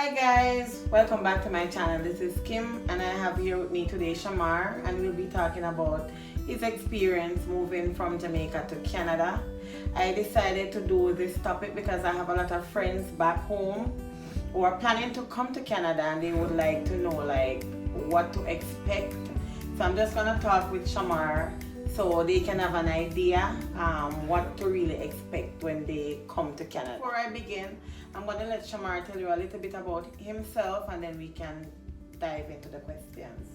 Hi guys, welcome back to my channel. This is Kim and I have here with me today Shamar, and we'll be talking about his experience moving from Jamaica to Canada. I decided to do this topic because I have a lot of friends back home who are planning to come to Canada and they would like to know what to expect. So I'm just gonna talk with Shamar so they can have an idea what to really expect when they come to Canada. Before I begin, I'm going to let Shamar tell you a little bit about himself and then we can dive into the questions.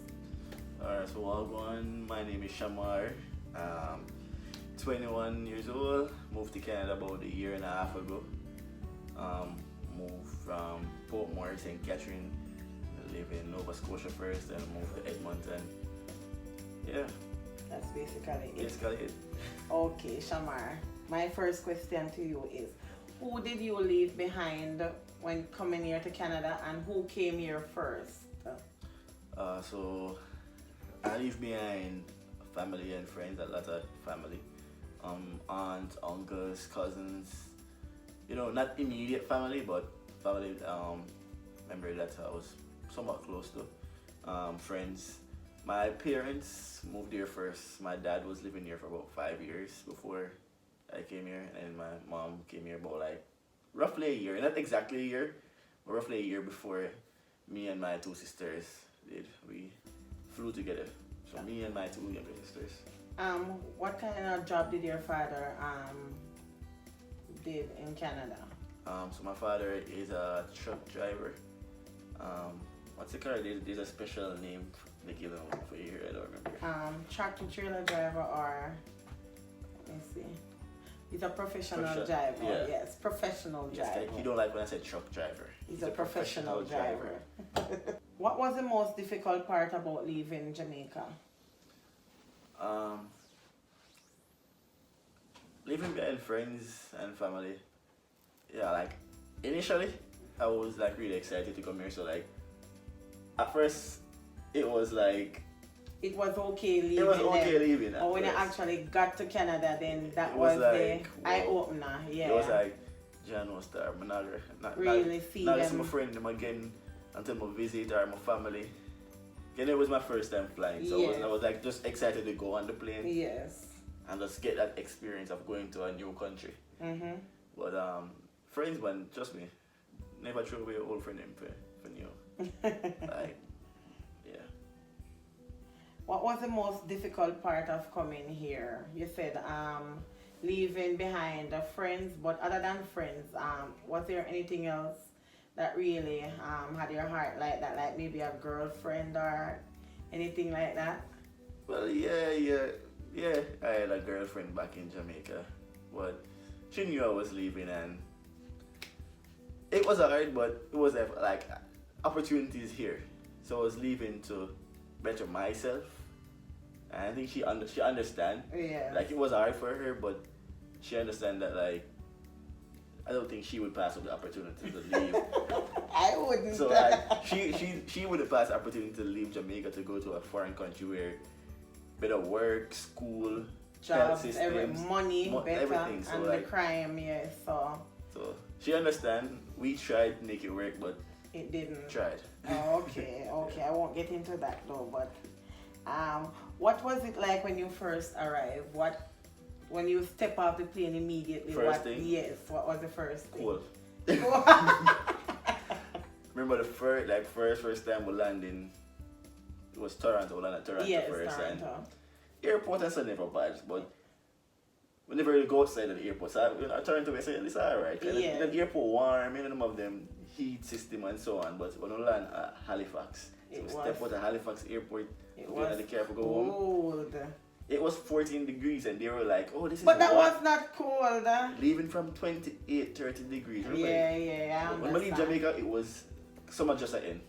Alright, so welcome. My name is Shamar. 21 years old. Moved to Canada about a year and a half ago. Moved from Portmore, St. Catherine. Live in Nova Scotia first, then moved to Edmonton. Yeah. That's basically it. Basically it. Okay, Shamar. My first question to you is, who did you leave behind when coming here to Canada and who came here first? So I leave behind family and friends, a lot of family. Aunts, uncles, cousins. You know, not immediate family, but family member that I was somewhat close to. Friends. My parents moved here first. My dad was living here for about 5 years before I came here, and my mom came here about roughly a year, not exactly a year, but roughly a year before me and my two sisters did. We flew together. So me and my two younger sisters. What kind of job did your father did in Canada? So my father is a truck driver. What's the car? There's a special name they give him for a year. I don't remember. Tractor trailer driver, or let me see. He's a professional driver. Yeah. Yes, professional driver. He don't like when I say truck driver. He's a professional driver. What was the most difficult part about leaving Jamaica? Leaving behind friends and family. Yeah, initially I was really excited to come here. So at first it was it was okay leaving. It was okay leaving. But when you actually got to Canada, then that was the eye opener. Yeah. It was John was there. I'm not really see not them. My friend them again until my visit or my family. Again, it was my first time flying, so yes. I was just excited to go on the plane. Yes. And just get that experience of going to a new country. Mm-hmm. But friends, man, trust me, never throw away your old friend for new. Yeah. What was the most difficult part of coming here? You said leaving behind the friends, but other than friends, was there anything else that really had your heart like that, like maybe a girlfriend or anything like that? Well, yeah, I had a girlfriend back in Jamaica, but she knew I was leaving, and it was hard, but it was opportunities here. So I was leaving to better myself, and I think she understand. Yeah. It was hard for her, but she understand that I don't think she would pass up the opportunity to leave. I wouldn't. So she would have passed the opportunity to leave Jamaica to go to a foreign country where better work, school, jobs, systems, money, better, everything. So and the crime, yeah. So she understand. We tried to make it work, but it didn't. Tried. Oh, okay. I won't get into that though. But what was it like when you first arrived? When you step off the plane immediately? First thing? Yes. What was the first thing? Cool. Remember the first time we landed. It was Toronto. We landed at Toronto first. Toronto. And airport and so never bad, but we never really go outside of the airport. So at Toronto we say it's alright. Yeah. The airport warm, some of them heat system and so on. But when we land at Halifax, so we step out of Halifax airport, we get in the car to go home. It was 14 degrees and they were like, oh, this is But that what? was not cold. Leaving from 28, 30 degrees. Remember? Yeah. When we leave Jamaica, it was summer just at end.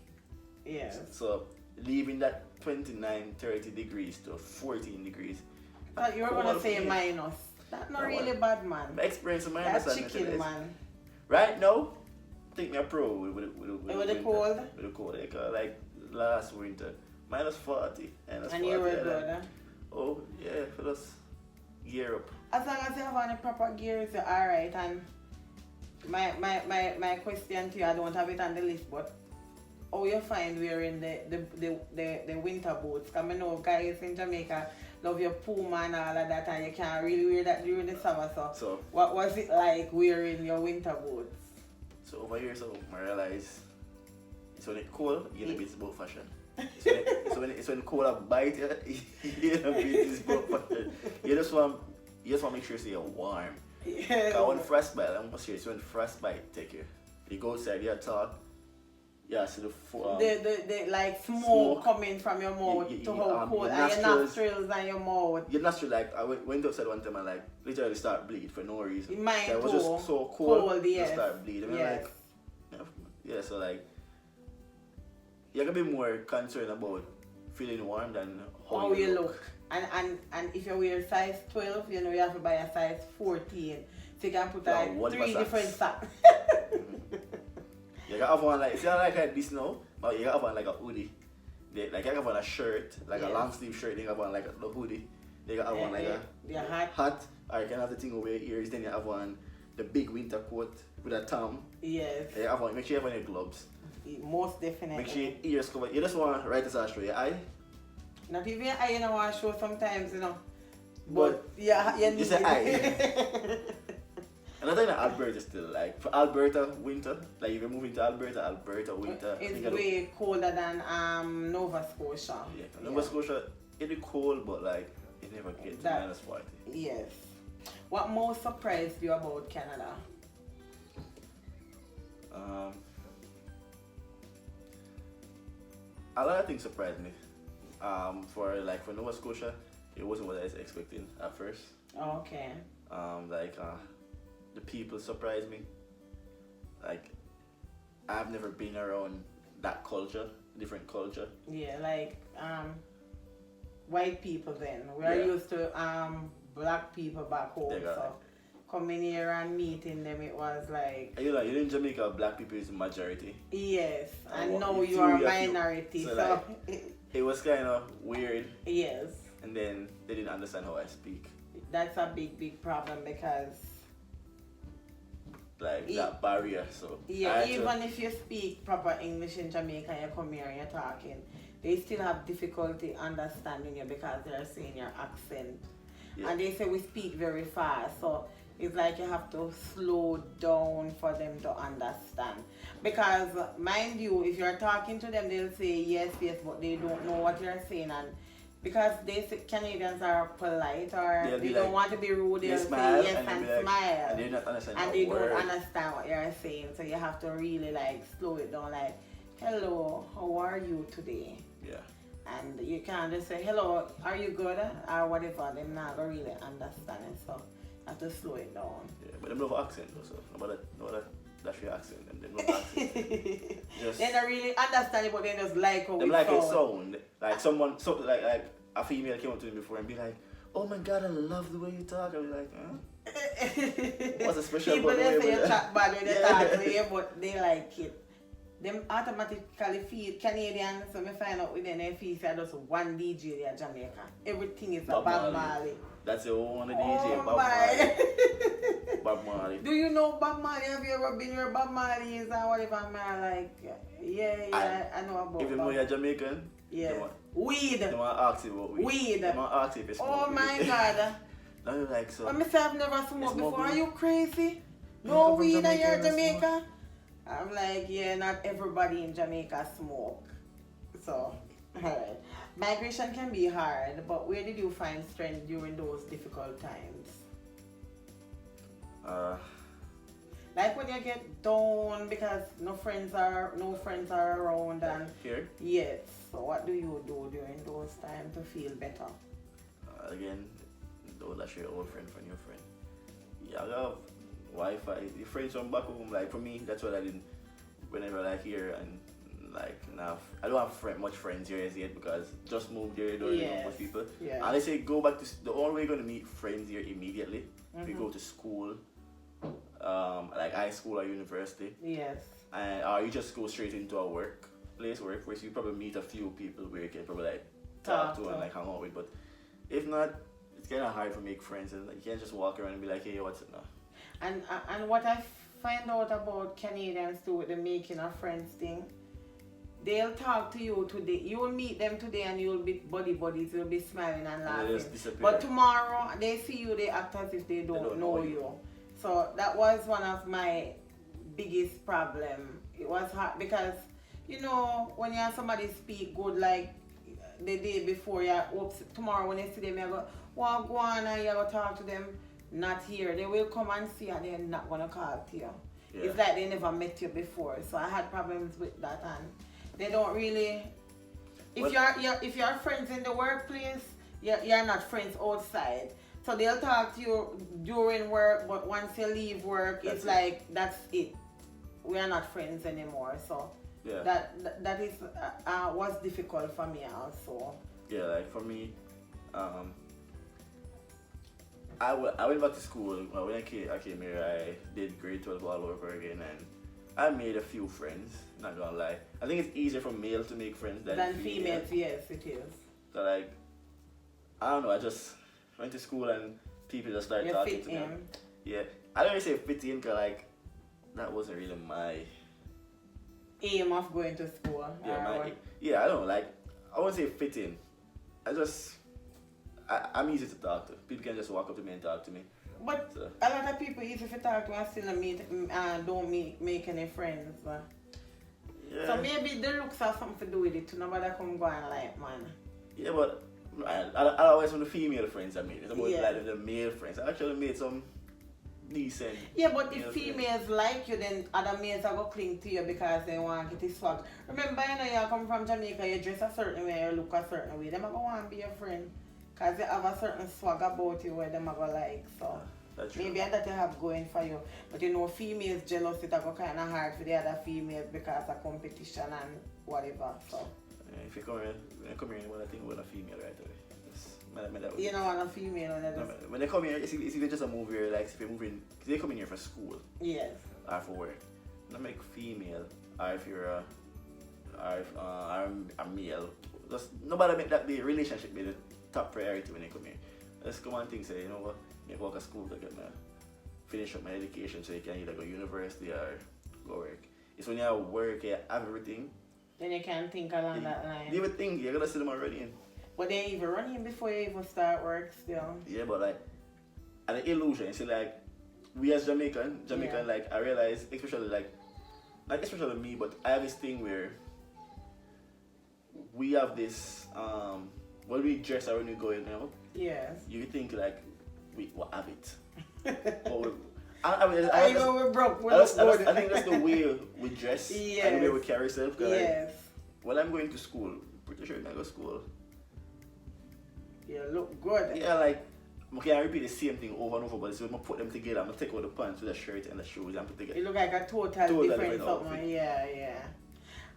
Yes. So leaving that 29, 30 degrees to 14 degrees. But you were going to say minus. That's not really bad, man. My experience of minus. That's chicken, man. Right now, take me a pro with the cold? With the cold. Last winter, minus 40. And you were good, Oh, yeah, fellas, gear up. As long as you have any proper gears, you're alright. And my question to you, I don't have it on the list, but how you find wearing the winter boots? Because I know guys in Jamaica love your Puma and all of that, and you can't really wear that during the summer. So what was it like wearing your winter boots? So over here, so I realize it's when it's cold, you know, it's about fashion. It's when cold a bite you know, it's about fashion. You just want to make sure you're warm. Yes. Because when frostbite, I'm most serious, when frostbite take you, you go outside, you talk, yeah, so the like smoke coming from your mouth to how cold, and your nostrils and your mouth. Your nostril, like, I went outside one time and like literally start bleed for no reason. Mine it was too. just so cold, yes. You start bleeding. Yes. Like, yeah, so like, you can be more concerned about feeling warm than how you look. And if you wear size 12, you know you have to buy a size 14. So you can put like 3 different socks. You can have one like, if you don't like this now, but you can have one like a hoodie. Like you can have one a shirt, like a long sleeve shirt, you can have one like a hoodie. You can have one like a hat, or you can have the thing over your ears, then you have one, the big winter coat with a thumb. Yes. You have one, make sure you have one your gloves. Most definitely. Make sure your ears covered. You just want to write this out show your eye. Not even your eye, you know, want to show sometimes, you know. But yeah, you need it. Eye. Another thing that Alberta still like, for Alberta winter, like if you're moving to Alberta winter. It's way colder than Nova Scotia. Yeah, Nova Scotia, it'll be cold, but like, it never gets to -40. Yes. What most surprised you about Canada? A lot of things surprised me. For Nova Scotia, it wasn't what I was expecting at first. Okay. The people surprised me. Like, I've never been around that culture, different culture. Yeah, like white people then. We are used to black people back home. So coming here and meeting them, it was like. You know, in Jamaica, black people is the majority. Yes, and now you are a minority. So like, it was kind of weird. Yes. And then they didn't understand how I speak. That's a big problem because. Like that barrier, so yeah, even if you speak proper English in Jamaica, you come here and you're talking, they still have difficulty understanding you because they're saying your accent. And they say we speak very fast, so it's like you have to slow down for them to understand. Because mind you, if you're talking to them, they'll say yes, but they don't know what you're saying. And because they say Canadians are polite or they don't want to be rude, they'll say yes and smile. And they don't understand don't understand what you're saying. So you have to really like slow it down, like, hello, how are you today? Yeah. And you can't just say, hello, are you good? Or whatever. They're not going to really understand it. So you have to slow it down. Yeah, but they love accent also. That's your accent. And they love accent. They don't really understand it, but they just like how it sound. Like someone, like a female came up to me before and be like, oh my God, I love the way you talk. I was like, huh? What's a special people they say you chat bad when they talk to you, but they like it. Them automatically feel Canadian, so me find out with them they feel just one DJ there in Jamaica. Everything is a Bob Marley. That's your only DJ, Bob Marley. Bob Marley. Do you know Bob Marley? Have you ever been where Bob Marley is and whatever? Man, like, I know about. If you know you're Jamaican, weed. They want to ask you about weed. They want to ask you if you smoke weed. My God. Now you like so. I say I've never smoked before. Are you crazy? No weed in your Jamaica? I'm like, yeah, not everybody in Jamaica smoke. So, alright. Migration can be hard, but where did you find strength during those difficult times? Like when you get down because no friends are around and here? Yes. So what do you do during those times to feel better? Again, don't let your old friend from your friend. Yeah, I have Wi-Fi. The friends from back home, like for me, that's what I did whenever I here and like now I don't have much friends here as yet because just moved here, don't know much people. Yeah. And they say go back to the only way you're gonna meet friends here immediately. If you go to school, like high school or university. Yes. And or you just go straight into a workplace where you probably meet a few people where you can probably like talk to and like hang out with. But if not, it's kinda hard to make friends and like, you can't just walk around and be like, hey, what's it now? And what I find out about Canadians too with the making of friends thing. They'll talk to you today. You will meet them today and you'll be buddies. You'll be smiling and And they just laughing. disappear. But tomorrow they see you, they act as if they don't know you. So that was one of my biggest problem. It was hard because you know when you have somebody speak good like the day before, you oops, tomorrow when you see them, you go, well, go on and you go talk to them. Not here. They will come and see and they're not gonna call to you. Yeah. It's like they never met you before. So I had problems with that, and they don't really. If you're friends in the workplace, you're not friends outside. So they'll talk to you during work, but once you leave work, it's like that's it. We are not friends anymore. So yeah, that is was difficult for me also. Yeah, like for me, I went back to school. When I came here, I did grade 12 all over again, and I made a few friends. Not gonna lie, I think it's easier for male to make friends than females. Yes, it is. So like, I don't know. I just went to school and people just started talking to me. Yeah, I don't really say fit in, cause like that wasn't really my aim of going to school. Yeah, I don't know, like I won't say fit in. I'm easy to talk to. People can just walk up to me and talk to me. But so. A lot of people easy to talk to and still don't make any friends. Yeah. So maybe the looks have something to do with it too. Nobody come go and like man. Yeah, but I always from the female friends I made. It's about like the male friends. I actually made some decent. Yeah, but if females like you, then other males are going to cling to you because they want to get this swag. Remember, you know, you come from Jamaica, you dress a certain way, you look a certain way. Them are going to want to be your friend because you have a certain swag about you where them are going to like. So maybe that you have going for you. But you know, females jealous, it's kind of hard for the other females because of competition and whatever. So. Yeah, if you come here, I think we're a female right away. You know, I'm a female. When they come here, it's either just a move here, like if you're moving, because they come in here for school. Yes. Or for work. Not make female, or if you're a male. Just nobody make that be relationship be the top priority when they come here. Just come and think, say, you know what, you walk to school to get finish up my education so you can either go university or go work. It's when you have work, you have everything. Then you can think along that line. You would think you're gonna see them already in. But they even running before you even start work still. Yeah, but like, and the illusion, you see, like, we as Jamaican, like, I realize, especially like, not especially me, but I have this thing where we have this, when we dress or when we go in, you know? Yes. You think like, we have it. We're broke. I think that's the way we dress and the way we carry ourselves. Yes. Like, when I'm going to school, pretty sure when I go to school, you look good. Yeah, like, okay, I repeat the same thing over and over, but so when I put them together, I'm going to take out the pants with the shirt and the shoes and put together. You look like a total different something. Yeah.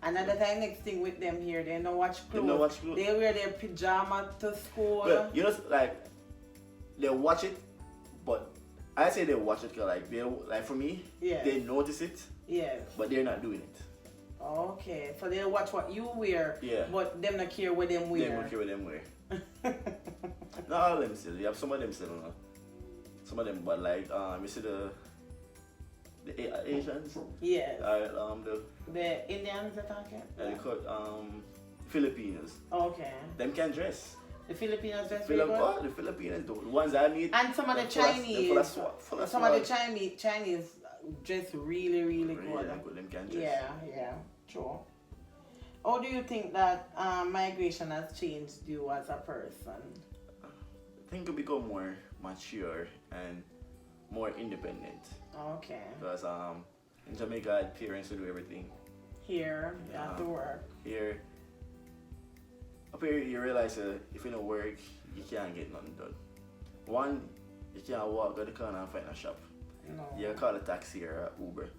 Another time, next thing with them here, they don't watch clothes. They wear their pajamas to school. But, you know, like, they watch it, but I say they watch it because, like, for me, they notice it, but they're not doing it. Okay, so they watch what you wear, but them not care what them wear. They don't care what them wear. Not all of them still. You have some of them still, no? Some of them, but like you see the Asians. Yes. The Indians are talking. Filipinos. Okay. Them can dress. The Filipinos dress really good? The Filipinos do. The ones I meet. And some of the Chinese. Some of the Chinese dress really, really good. Really good. Them can dress. Yeah. True. How do you think that migration has changed you as a person? I think you become more mature and more independent. Okay. Because in Jamaica, parents will do everything. Here, you have to work. Here, up here, you realize if you don't work, you can't get nothing done. One, you can't walk to the corner and find a shop. No. You can call a taxi or Uber.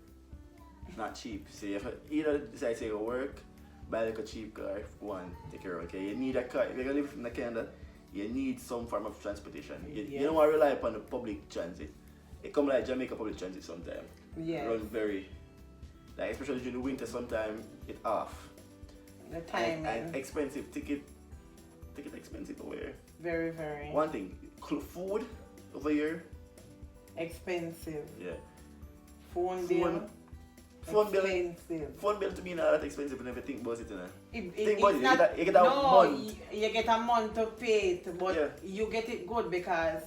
Not cheap. So you either decide to go work, buy like a cheap car, go and take care of it. Okay? You need a car. If you're going to live in Canada, you need some form of transportation. You don't want to rely upon the public transit. It come like Jamaica public transit sometimes. Yeah. Run very, like especially during the winter sometimes it's off. The timing. And expensive. Ticket expensive over here. Very, very. One thing, food over here. Expensive. Yeah. Phone bill. Phone bill. Expensive. Phone bill to me not that expensive when you think about it, you know. Think about it. You get a month. You get a month to pay it, but Yeah. you get it good because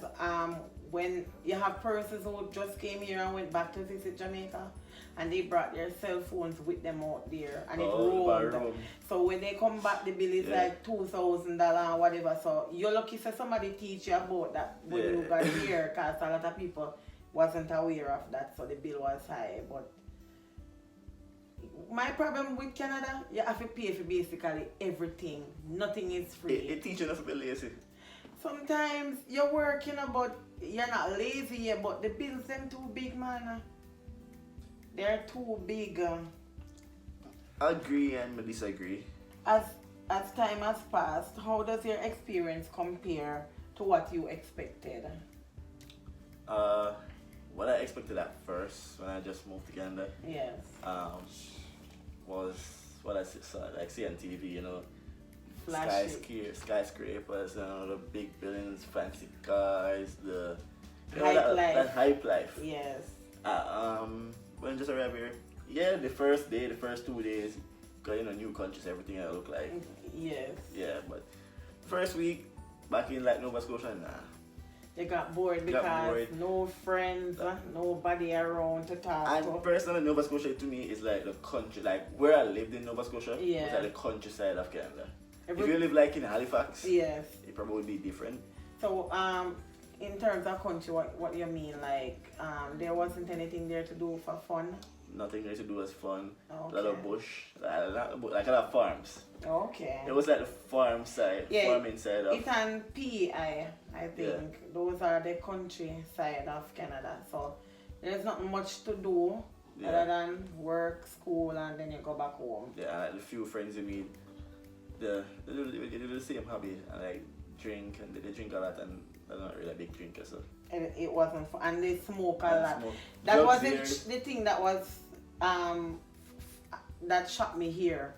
when you have persons who just came here and went back to visit Jamaica, and they brought their cell phones with them out there, and it roamed. So when they come back, the bill is like $2,000 or whatever. So you're lucky for somebody teach you about that when you got here, because a lot of people wasn't aware of that, so the bill was high. But my problem with Canada, you have to pay for basically everything. Nothing is free. It teaches you to be lazy. Sometimes you're working about, you're not lazy yet, but the bills them too big, man. They're too big. Agree and disagree. As time has passed, how does your experience compare to what you expected? What I expected at first when I just moved to Canada. Yes. Was what I saw, like see on TV, you know, skyscrapers, you know, the big buildings, fancy cars, the that hype life. Yes. When just arrived here, the first day, the first 2 days, got new countries, everything I look like. Yes. Yeah, but first week back in like Nova Scotia, nah. You got bored because no friends, nobody around to talk to. And personally, Nova Scotia to me is like the country, like where I lived in Nova Scotia, was like the countryside of Canada. If you live like in Halifax, yes, it probably would be different. So, in terms of country, what you mean? Like, there wasn't anything there to do for fun? Nothing there to do was fun. Okay. A lot of bush, like a lot of farms. Okay. It was like the farming side of it and PI, I think. Those are the countryside of Canada. So there's not much to do other than work, school, and then you go back home. Yeah, and like the few friends you meet, they do the same hobby, and like drink, and they drink a lot, and they're not really a big drinker, so. And it wasn't fun, and they smoke a lot. That was the thing that was that shocked me here.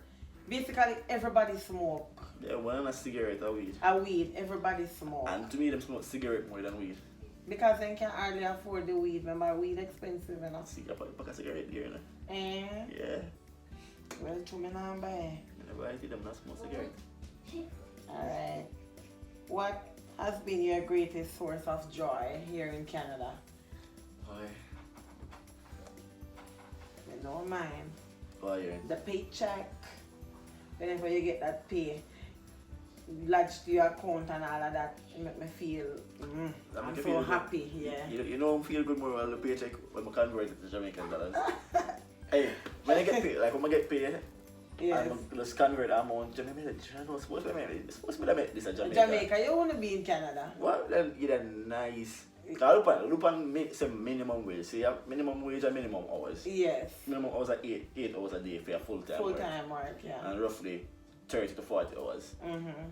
Basically, everybody smoke. Yeah, one a cigarette, a weed. A weed, everybody smoke. And to me, them smoke cigarette more than weed. Because they can hardly afford the weed. Remember, weed expensive enough. See, I pack a cigarette here, you know. Yeah. Well, to me now, buy. Whenever I see them not smoke cigarette. Alright. What has been your greatest source of joy here in Canada? Boy. You don't mind. Boy, the paycheck. Whenever you get that pay lodged to your account and all of that, it make me feel I'm so happy. Yeah. You know, I feel good more when the paycheck when I convert it to Jamaican dollars. Hey, when I get paid, like when I get paid, I just convert the amount. Jamaica, supposed to make this a Jamaica. Jamaica, you want to be in Canada? Well, then you nice. Lupan make some minimum wage. So you have minimum wage and minimum hours. Yes. Minimum hours are 8 hours a day for your full-time work, yeah. And roughly 30 to 40 hours. Mm-hmm.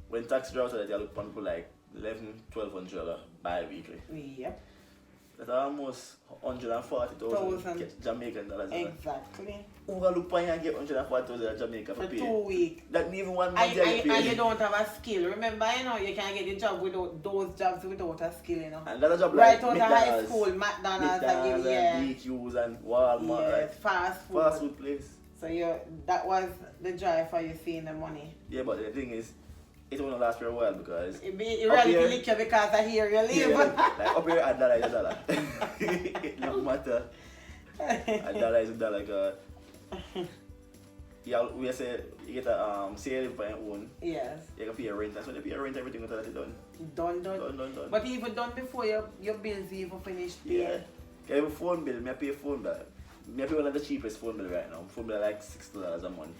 When tax drops, you look for like $1,100-$1,200 bi-weekly. Yep. That's almost 140,000 Jamaican dollars. Exactly. Who will look for you and get 140,000 Jamaican for pay? 2 weeks. That even 1 month and you don't have a skill. Remember, you can't get a job without those jobs without a skill, And that's a job right like out of high school, McDonald's and DQs and Walmart. Yes, fast food place. So that was the joy for you seeing the money. Yeah, but the thing is, it won't last for a while because it really lick you because I hear you leave. Yeah, like up here, $1 is $1. It no matter. $1 is $1, God. Yeah, we say you get a say you live by your own. Yes. You can pay your rent. That's when you pay your rent, everything is done. Done. But even done before your bills even finished. Yeah. I have a phone bill. I pay a phone bill. I pay one of the cheapest phone bill right now. Phone bill like $6 a month.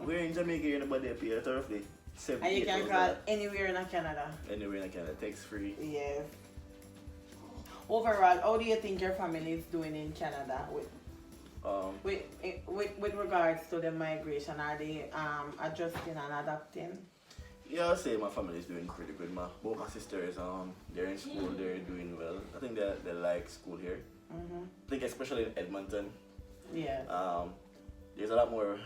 We're in Jamaica, nobody pay it roughly. And you can call anywhere in Canada. Anywhere in Canada, tax free. Yes. Overall, how do you think your family is doing in Canada with regards to the migration? Are they adjusting and adapting? Yeah, I'll say my family is doing pretty good. Both my sisters, they're in school, they're doing well. I think they like school here. Mm-hmm. I think especially in Edmonton. Yeah. There's a lot more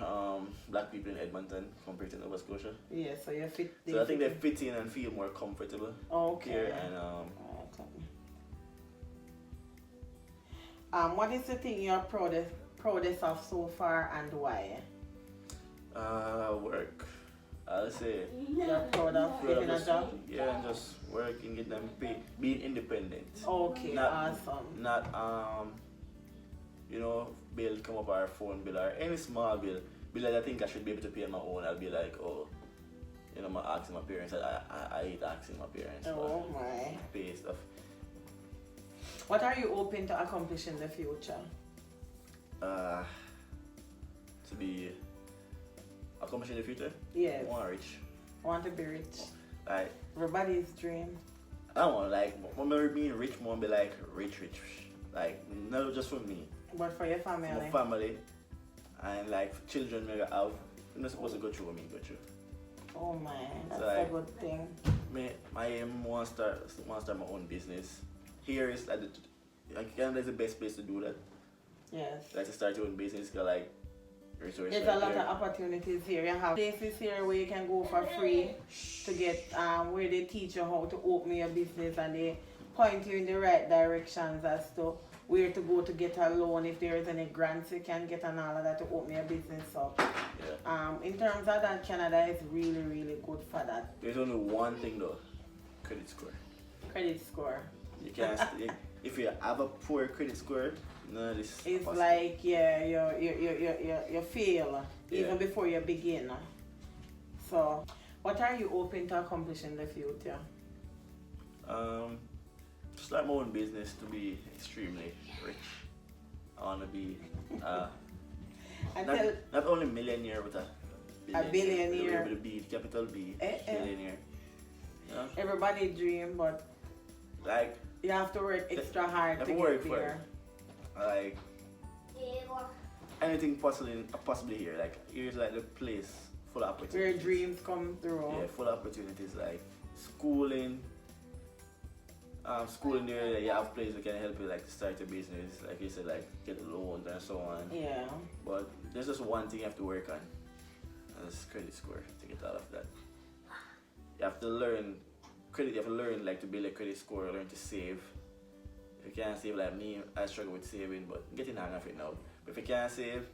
black people in Edmonton compared to Nova Scotia. Yeah, so you fit. So I think they fit in and feel more comfortable okay. here. And What is the thing you're proudest of so far and why? Work. I'll say. You're proud of getting a job? Yeah, and just working, get them paid, being independent. Okay, Not, awesome. Not bill come up our phone bill or any small bill that I think I should be able to pay on my own. I'll be like, oh, I'm asking my parents. I hate asking my parents. Oh my. Pay stuff. What are you hoping to accomplish in the future? To be accomplished in the future? Yes. I want rich. Want to be rich. Like, everybody's dream. I don't want, like, when I'm being rich, I want to be like rich. Like, not just for me. But for your family. For my family. And like children maybe have, you're not supposed to go through what me go through. Oh man, that's so, a like, good thing. My aim want to start my own business. Here is Canada is the best place to do that. Yes. Like to start your own business, because like resources. There's a lot of opportunities here. You have places here where you can go for free to get where they teach you how to open your business and they point you in the right directions as to where to go to get a loan, if there is any grants you can get and all of that to open your business up. Yeah. In terms of that, Canada is really, really good for that. There's only one thing though, credit score. Credit score. You can't, if you have a poor credit score, none of this it's possible. like, yeah, you fail even before you begin. So, what are you hoping to accomplish in the future? Start my own business to be extremely rich. I want to be not only millionaire, but a billionaire. With a B, capital B, billionaire. Yeah? Everybody dream, but like you have to work extra hard to get get there. Like anything possibly here. Like here's like the place full of opportunities. Where dreams come through. Yeah, full of opportunities like schooling. Schooling there, you have places that can help you like start your business, like you said, like get loans and so on. Yeah. But there's just one thing you have to work on, and it's credit score to get out of that. You have to learn credit. You have to learn like to build a credit score, learn to save. If you can't save like me, I struggle with saving, but I'm getting hang of it now. But if you can't save,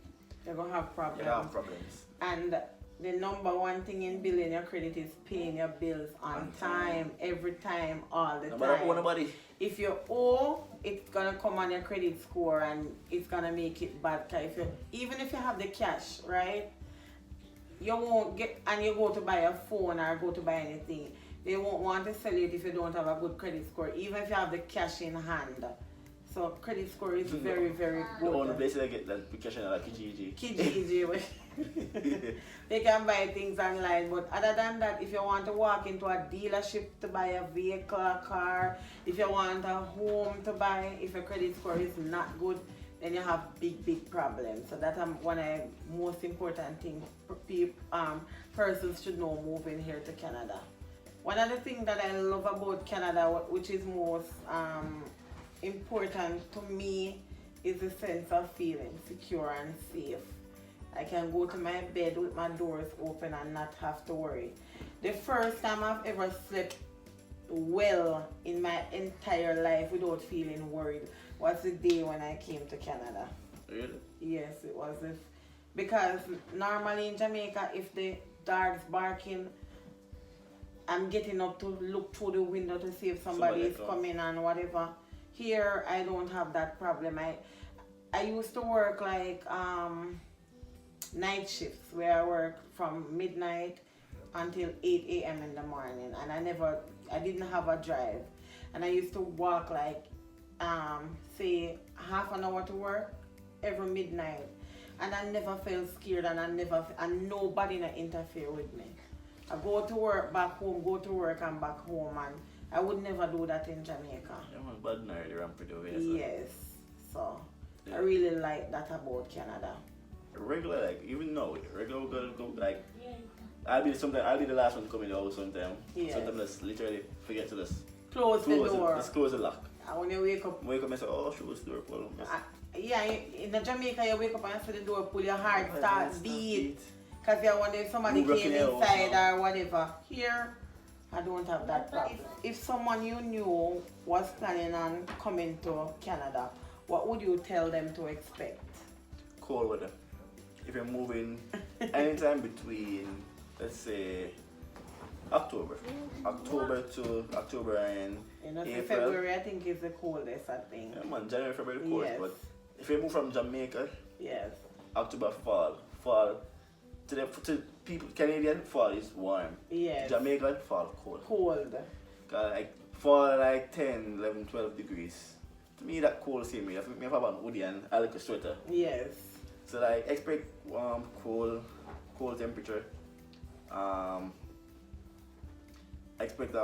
you're gonna have problems. You're gonna have problems. And the number one thing in building your credit is paying your bills on time, every time, all the time. Nobody. If you owe, it's gonna come on your credit score and it's gonna make it bad. Even if you have the cash, right? You won't get, and you go to buy a phone or go to buy anything, they won't want to sell it if you don't have a good credit score, even if you have the cash in hand. So credit score is very, very good. The only place I get that cash in like Kijiji. Kijiji. They can buy things online, but other than that, if you want to walk into a dealership to buy a vehicle, a car, if you want a home to buy, if your credit score is not good, then you have big problems. So that's one of the most important things persons should know moving here to Canada. One of the things that I love about Canada, which is most important to me, is the sense of feeling secure and safe. I can go to my bed with my doors open and not have to worry. The first time I've ever slept well in my entire life without feeling worried was the day when I came to Canada. Really? Yes, it was. Because normally in Jamaica, if the dog's barking, I'm getting up to look through the window to see if somebody is coming and whatever. Here, I don't have that problem. I used to work like night shifts where I work from midnight until 8 a.m. in the morning, and I didn't have a drive, and I used to walk like say half an hour to work every midnight, and I never felt scared, and nobody not interfere with me. I go to work, back home, go to work and back home, and I would never do that in Jamaica. I'm bad nerdy, I'm pretty aware. Yes, so yeah. I really like that about Canada. Regular, like even now, regular go like I'll be the last one to come in the house sometime. Yes. Sometimes just literally forget to just close the door. Just close the lock. And when you wake up and say, oh, shoot, the door pull. Yeah, in Jamaica you wake up and see the door pull, your heart starts beat. Because you're wondering if somebody came inside or whatever. Here, I don't have that problem. If someone you knew was planning on coming to Canada, what would you tell them to expect? Cold weather. If you're moving anytime between, let's say, October to October and You know, so April. February I think is the coldest, I think. Yeah, man, January, February, cold. Yes. But if you move from Jamaica, Yes. October, fall to people, Canadian, fall is warm. Yes. Jamaican, fall cold. Cold. Like fall like 10, 11, 12 degrees. To me, that cold same way. I think me have a hoodie and a little sweater. Yes. So like expect cold temperature. Expect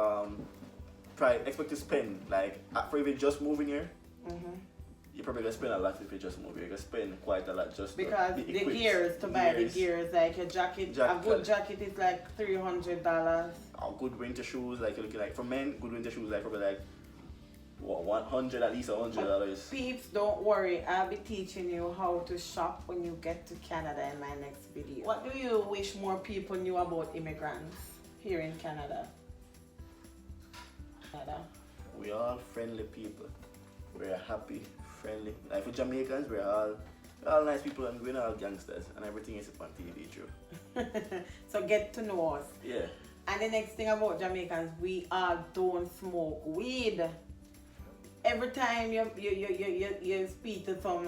expect to spend like for if you just moving here, you're probably gonna spend a lot if you just move here. You're gonna spend quite a lot just because to be the equipped. gears to buy the gears, like a jacket, a good jacket is like $300. Good winter shoes, like you're looking like for men, good winter shoes like probably like what, 100 at least $100. Peeps, don't worry, I'll be teaching you how to shop when you get to Canada in my next video. What do you wish more people knew about immigrants here in Canada? We are all friendly people. We're happy, friendly. Like for Jamaicans, we're all nice people and we're not all gangsters and everything is on TV true. So get to know us. Yeah. And the next thing about Jamaicans, we all don't smoke weed. Every time you speak to some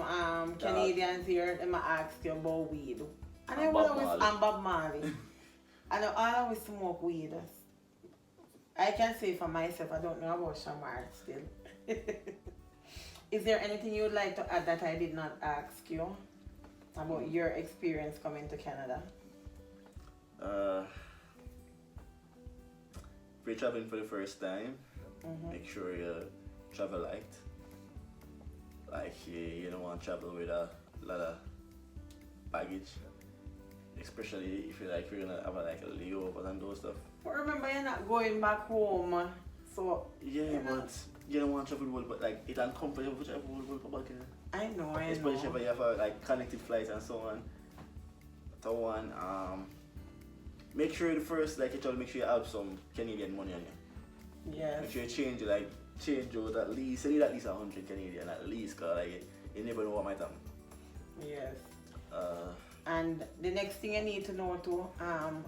Canadians here, they might ask you about weed. And I am Bob Marley. And I always smoke weed. I can say for myself, I don't know about Shamar still. Is there anything you would like to add that I did not ask you about your experience coming to Canada? If you're traveling for the first time, make sure you travel light. Like you don't want to travel with a lot of baggage, especially if you're gonna have like a layover and those stuff. But remember, you're not going back home, so yeah, but you don't want to travel but like it's uncomfortable to travel back. I know. Especially if you have like connected flights and so on. Make sure the first like you travel, make sure you have some Canadian money on you. Yes. Make sure you change out at least 100 Canadian at least, cause like you never know what might happen. Yes. And the next thing you need to know to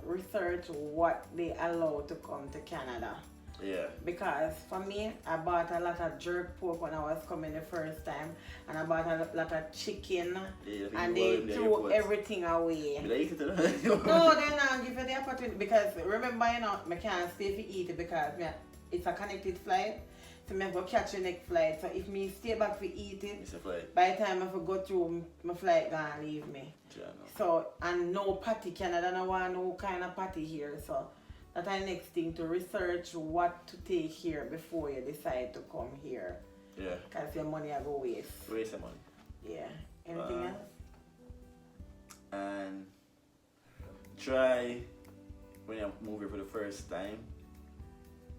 research what they allow to come to Canada. Yeah. Because for me, I bought a lot of jerk pork when I was coming the first time, and I bought a lot of chicken, and they threw everything away. No, they're not give you the opportunity because remember, you know, I can't stay if you eat it because it's a connected flight. So I go catch the next flight. So if me stay back to eat it, by the time I go through, my flight gonna leave me. Yeah, no. So, and no patty, Canada no want no kind of patty here. So that's the next thing, to research what to take here before you decide to come here. Yeah. Because your money will go waste. Waste of money. Yeah. Anything else? And try, when you're moving for the first time,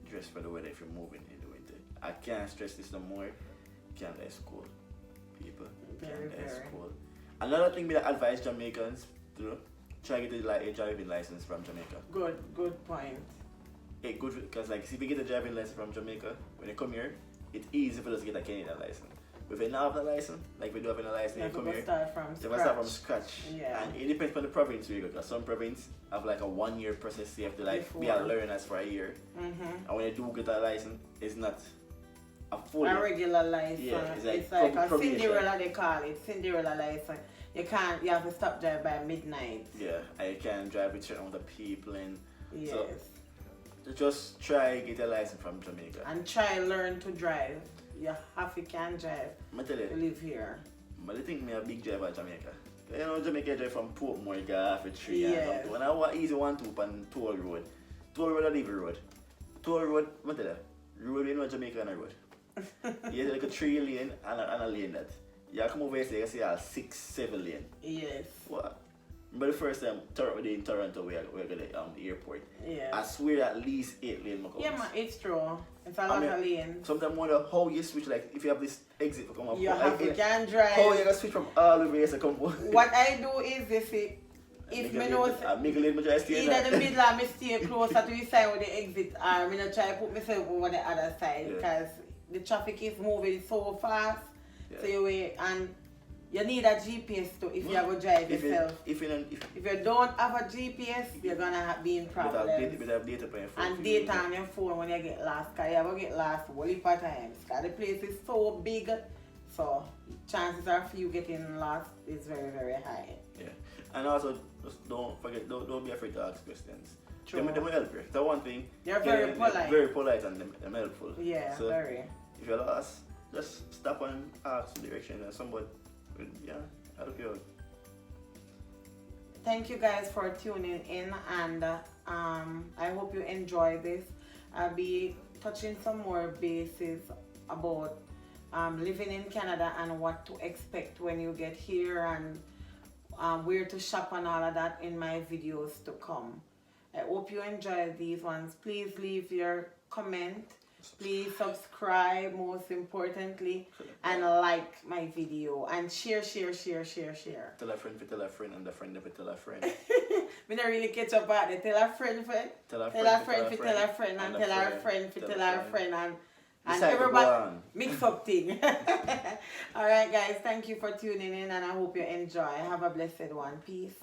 dress for the weather if you're moving in the winter. I can't stress this no more. Canada is cold. People. Canada is cold. Another thing that I advise Jamaicans to do, try to get a driving license from Jamaica. Good point. Good, because like if you get a driving license from Jamaica, when you come here, it's easy for us to get a Canadian license. But if you don't have the license, like we do have a license, you come here, you start from scratch. Yeah. And it depends on the province where you go, because some provinces have like a 1 year process, you have to like be a learner for a year. And when you do get a license, it's not a full regular license. Yeah, it's like a Cinderella, they call it, Cinderella license. You have to stop drive by midnight. Yeah, and you can't drive with certain other people and yes. So just try get a license from Jamaica. And try learn to drive. You can drive. I tell you, live here. But I think me a big driver at Jamaica. You know, Jamaica drive from Portmore, you got half a tree yes. and when I want easy 1-2 on toll road. Toll road or leave road. Toll road, I tell you, road you know Jamaica and a road. You have like a 3 lane and a lane that. You come over here, you see a 6-7 lane. Yes. What? But the first time in Toronto, we go to the airport. Yeah. I swear at least 8 lanes. Yeah, man, it's true. It's a lot of lanes. Sometimes I wonder how you switch, like if you have this exit to come up. You can drive. How you can switch from all over here to come up. What I do is if me know either the middle or me stay closer to the side where the exit or me not try to put myself over the other side because the traffic is moving so fast. Yeah. So you wait, and you need a GPS too if you go drive yourself. If you don't have a GPS, you're gonna be in problems. But have data on your phone. And data on your phone when you get lost, because you will get lost a whole heap of times. Because the place is so big, so chances are for you getting lost is very, very high. Yeah. And also, just don't forget, don't be afraid to ask questions. True. They will help you. That's one thing. They're very polite. They're very polite and they're helpful. Yeah, so very. If you're lost, just stop and ask the direction and somebody, yeah, help you out. Thank you guys for tuning in, and I hope you enjoy this. I'll be touching some more bases about living in Canada and what to expect when you get here, and where to shop and all of that in my videos to come. I hope you enjoy these ones. Please leave your comment. Please subscribe, most importantly, and like my video, and share. Tell a friend, tell a friend, and the friend tell a friend. We don't really catch up at it. Tell a friend, tell a friend, and tell a friend, and tell a friend, and everybody mix up thing. Alright guys, thank you for tuning in, and I hope you enjoy. Have a blessed one. Peace.